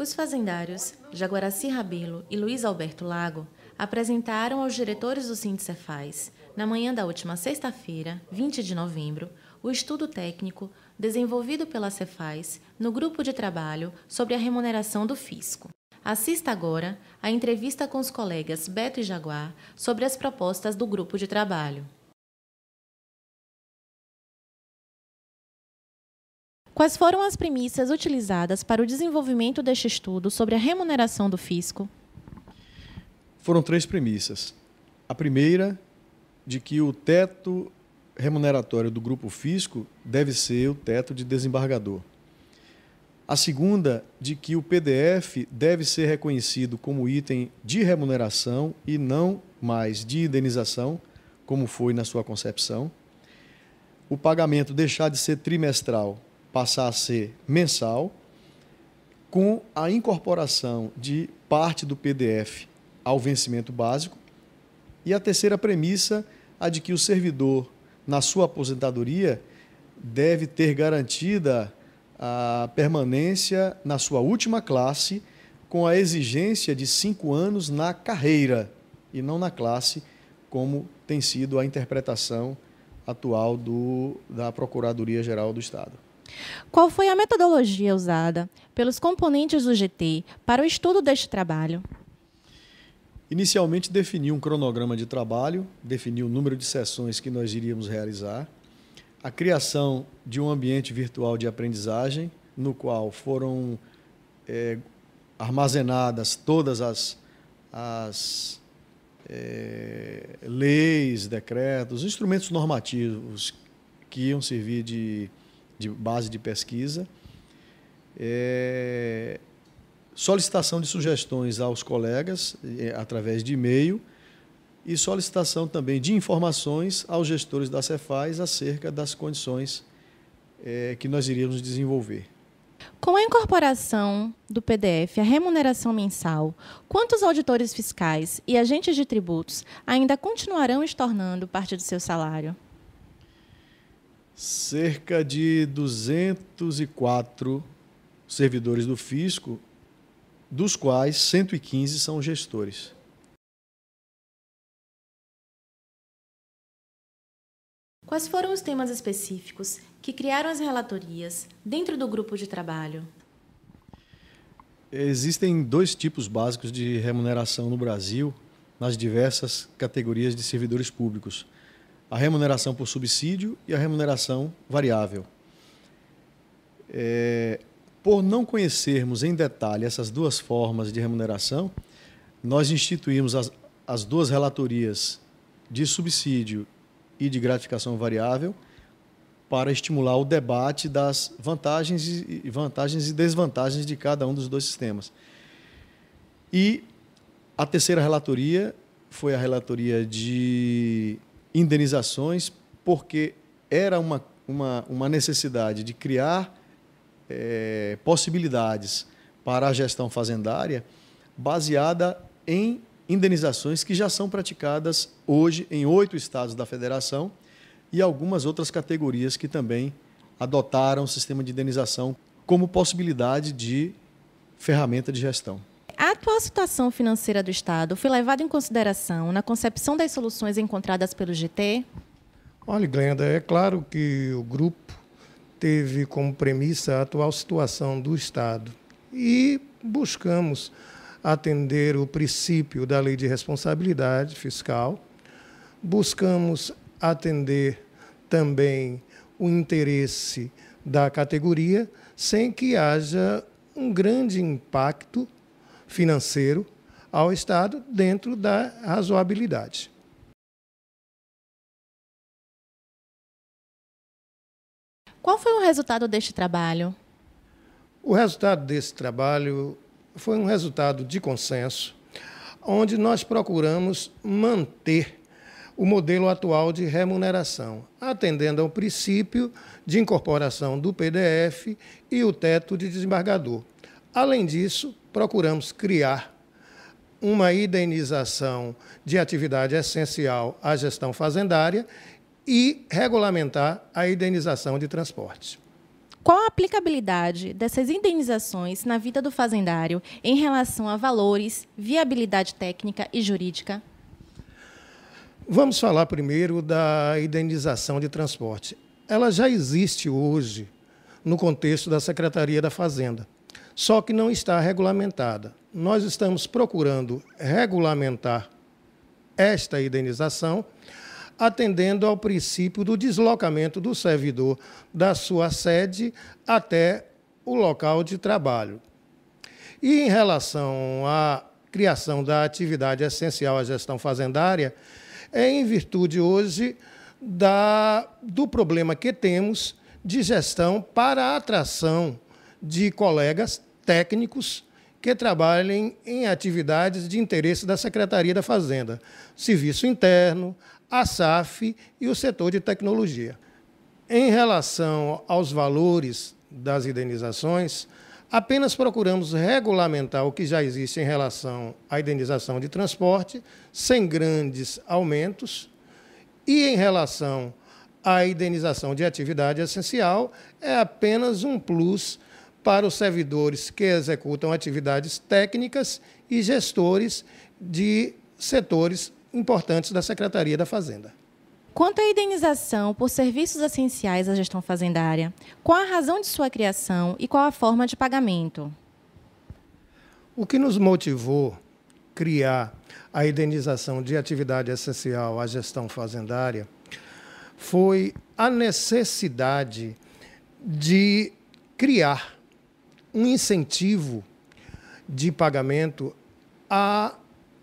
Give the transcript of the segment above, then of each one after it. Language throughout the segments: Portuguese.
Os fazendários Jaguaraci Rabelo e Luiz Alberto Lago apresentaram aos diretores do Sindicefaz, na manhã da última sexta-feira, 20 de novembro, o estudo técnico desenvolvido pela Cefaz no grupo de trabalho sobre a remuneração do fisco. Assista agora a entrevista com os colegas Beto e Jaguar sobre as propostas do grupo de trabalho. Quais foram as premissas utilizadas para o desenvolvimento deste estudo sobre a remuneração do fisco? Foram 3 premissas. A primeira, de que o teto remuneratório do grupo fisco deve ser o teto de desembargador. A segunda, de que o PDF deve ser reconhecido como item de remuneração e não mais de indenização, como foi na sua concepção. O pagamento deixar de ser trimestral, passar a ser mensal, com a incorporação de parte do PDF ao vencimento básico. E a terceira premissa, a de que o servidor, na sua aposentadoria, deve ter garantida a permanência na sua última classe, com a exigência de 5 anos na carreira e não na classe, como tem sido a interpretação atual da Procuradoria-Geral do Estado. Qual foi a metodologia usada pelos componentes do GT para o estudo deste trabalho? Inicialmente, defini um cronograma de trabalho, defini o número de sessões que nós iríamos realizar, a criação de um ambiente virtual de aprendizagem, no qual foram armazenadas todas as leis, decretos, instrumentos normativos que iam servir de base de pesquisa, solicitação de sugestões aos colegas através de e-mail e solicitação também de informações aos gestores da Cefaz acerca das condições que nós iríamos desenvolver. Com a incorporação do PDF à remuneração mensal, quantos auditores fiscais e agentes de tributos ainda continuarão estornando parte do seu salário? Cerca de 204 servidores do fisco, dos quais 115 são gestores. Quais foram os temas específicos que criaram as relatorias dentro do grupo de trabalho? Existem 2 tipos básicos de remuneração no Brasil, nas diversas categorias de servidores públicos: a remuneração por subsídio e a remuneração variável. Por não conhecermos em detalhe essas 2 formas de remuneração, nós instituímos as 2 relatorias de subsídio e de gratificação variável para estimular o debate das vantagens e desvantagens de cada um dos 2 sistemas. E a terceira relatoria foi a relatoria de indenizações, porque era uma necessidade de criar possibilidades para a gestão fazendária baseada em indenizações que já são praticadas hoje em 8 estados da federação e algumas outras categorias que também adotaram o sistema de indenização como possibilidade de ferramenta de gestão. A atual situação financeira do Estado foi levada em consideração na concepção das soluções encontradas pelo GT? Olha, Glenda, é claro que o grupo teve como premissa a atual situação do Estado e buscamos atender o princípio da lei de responsabilidade fiscal, buscamos atender também o interesse da categoria sem que haja um grande impacto financeiro ao Estado dentro da razoabilidade. Qual foi o resultado deste trabalho? O resultado desse trabalho foi um resultado de consenso, onde nós procuramos manter o modelo atual de remuneração, atendendo ao princípio de incorporação do PDF e o teto de desembargador. Além disso, procuramos criar uma indenização de atividade essencial à gestão fazendária e regulamentar a indenização de transporte. Qual a aplicabilidade dessas indenizações na vida do fazendário em relação a valores, viabilidade técnica e jurídica? Vamos falar primeiro da indenização de transporte. Ela já existe hoje no contexto da Secretaria da Fazenda, só que não está regulamentada. Nós estamos procurando regulamentar esta indenização, atendendo ao princípio do deslocamento do servidor da sua sede até o local de trabalho. E em relação à criação da atividade essencial à gestão fazendária, é em virtude hoje do problema que temos de gestão para a atração de colegas técnicos que trabalhem em atividades de interesse da Secretaria da Fazenda, Serviço Interno, a SAF e o setor de tecnologia. Em relação aos valores das indenizações, apenas procuramos regulamentar o que já existe em relação à indenização de transporte, sem grandes aumentos, e em relação à indenização de atividade essencial, é apenas um plus para os servidores que executam atividades técnicas e gestores de setores importantes da Secretaria da Fazenda. Quanto à indenização por serviços essenciais à gestão fazendária, qual a razão de sua criação e qual a forma de pagamento? O que nos motivou a criar a indenização de atividade essencial à gestão fazendária foi a necessidade de criar um incentivo de pagamento a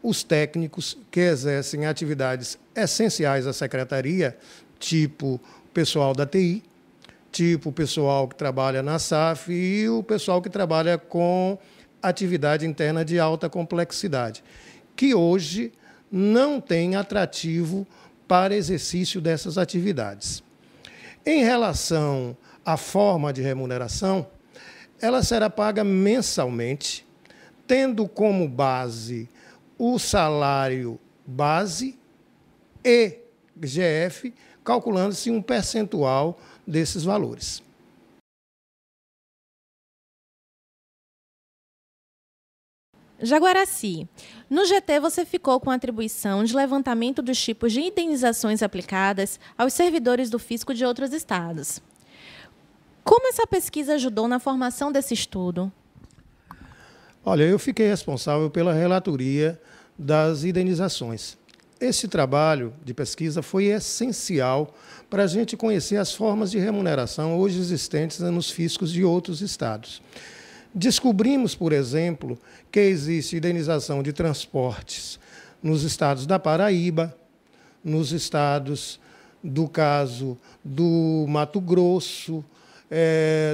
os técnicos que exercem atividades essenciais à secretaria, tipo o pessoal da TI, tipo o pessoal que trabalha na SAF e o pessoal que trabalha com atividade interna de alta complexidade, que hoje não tem atrativo para exercício dessas atividades. Em relação à forma de remuneração, ela será paga mensalmente, tendo como base o salário base e GF, calculando-se um percentual desses valores. Jaguaraci, no GT você ficou com a atribuição de levantamento dos tipos de indenizações aplicadas aos servidores do fisco de outros estados. Como essa pesquisa ajudou na formação desse estudo? Olha, eu fiquei responsável pela relatoria das indenizações. Esse trabalho de pesquisa foi essencial para a gente conhecer as formas de remuneração hoje existentes nos fiscos de outros estados. Descobrimos, por exemplo, que existe indenização de transportes nos estados da Paraíba, nos estados, do caso do Mato Grosso,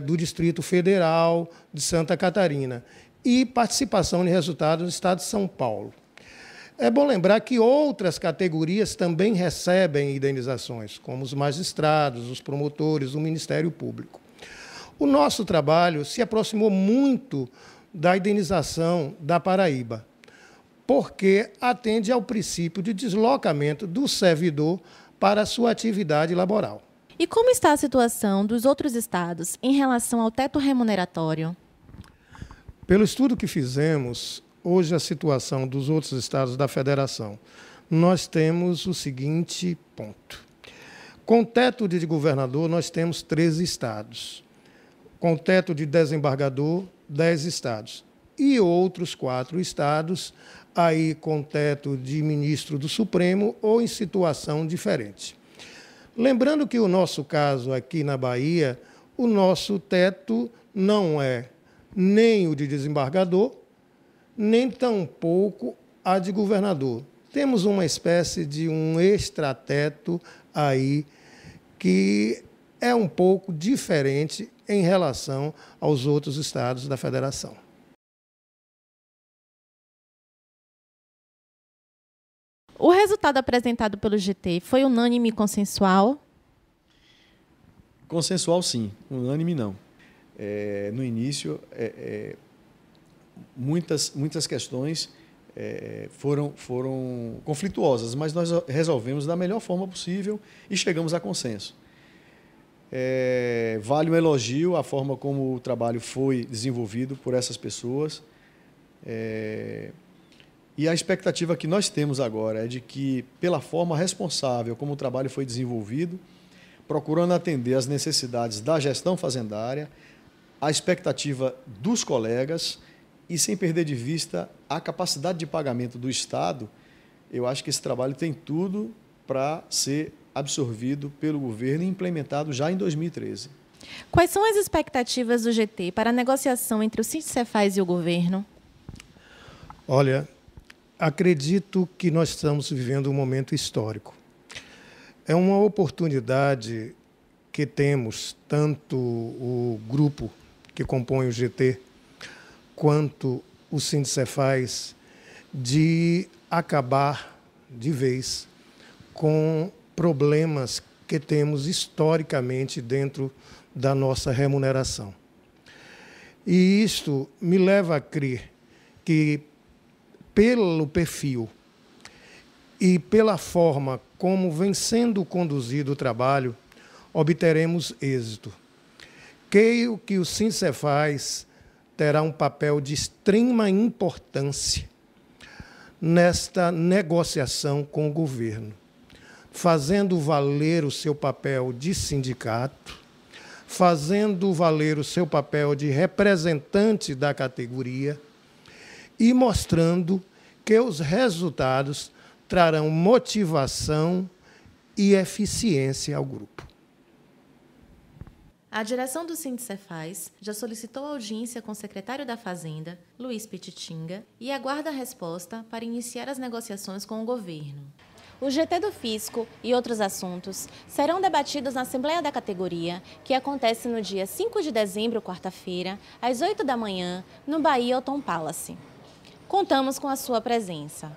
do Distrito Federal, de Santa Catarina, e participação de resultados no estado de São Paulo. É bom lembrar que outras categorias também recebem indenizações, como os magistrados, os promotores, o Ministério Público. O nosso trabalho se aproximou muito da indenização da Paraíba, porque atende ao princípio de deslocamento do servidor para a sua atividade laboral. E como está a situação dos outros estados em relação ao teto remuneratório? Pelo estudo que fizemos, hoje a situação dos outros estados da federação, nós temos o seguinte ponto. Com teto de governador, nós temos 13 estados. Com teto de desembargador, 10 estados. E outros 4 estados, aí com teto de ministro do Supremo ou em situação diferente. Lembrando que o nosso caso aqui na Bahia, o nosso teto não é nem o de desembargador, nem tampouco a de governador. Temos uma espécie de um extrateto aí que é um pouco diferente em relação aos outros estados da federação. O resultado apresentado pelo GT foi unânime e consensual? Consensual, sim. Unânime, não. No início, muitas questões foram conflituosas, mas nós resolvemos da melhor forma possível e chegamos a consenso. Vale um elogio a forma como o trabalho foi desenvolvido por essas pessoas. E a expectativa que nós temos agora é de que, pela forma responsável como o trabalho foi desenvolvido, procurando atender às necessidades da gestão fazendária, a expectativa dos colegas e sem perder de vista a capacidade de pagamento do Estado, eu acho que esse trabalho tem tudo para ser absorvido pelo governo e implementado já em 2013. Quais são as expectativas do GT para a negociação entre o Sindicefaz e o governo? Olha, acredito que nós estamos vivendo um momento histórico. É uma oportunidade que temos, tanto o grupo que compõe o GT, quanto o Sindicefaz, de acabar de vez com problemas que temos historicamente dentro da nossa remuneração. E isto me leva a crer que, pelo perfil e pela forma como vem sendo conduzido o trabalho, obteremos êxito. Creio que o Sindicefaz terá um papel de extrema importância nesta negociação com o governo, fazendo valer o seu papel de sindicato, fazendo valer o seu papel de representante da categoria e mostrando que os resultados trarão motivação e eficiência ao grupo. A direção do Sindicefaz já solicitou audiência com o secretário da Fazenda, Luiz Pititinga, e aguarda a resposta para iniciar as negociações com o governo. O GT do Fisco e outros assuntos serão debatidos na Assembleia da Categoria, que acontece no dia 5 de dezembro, quarta-feira, às 8 da manhã, no Bahia Autumn Palace. Contamos com a sua presença.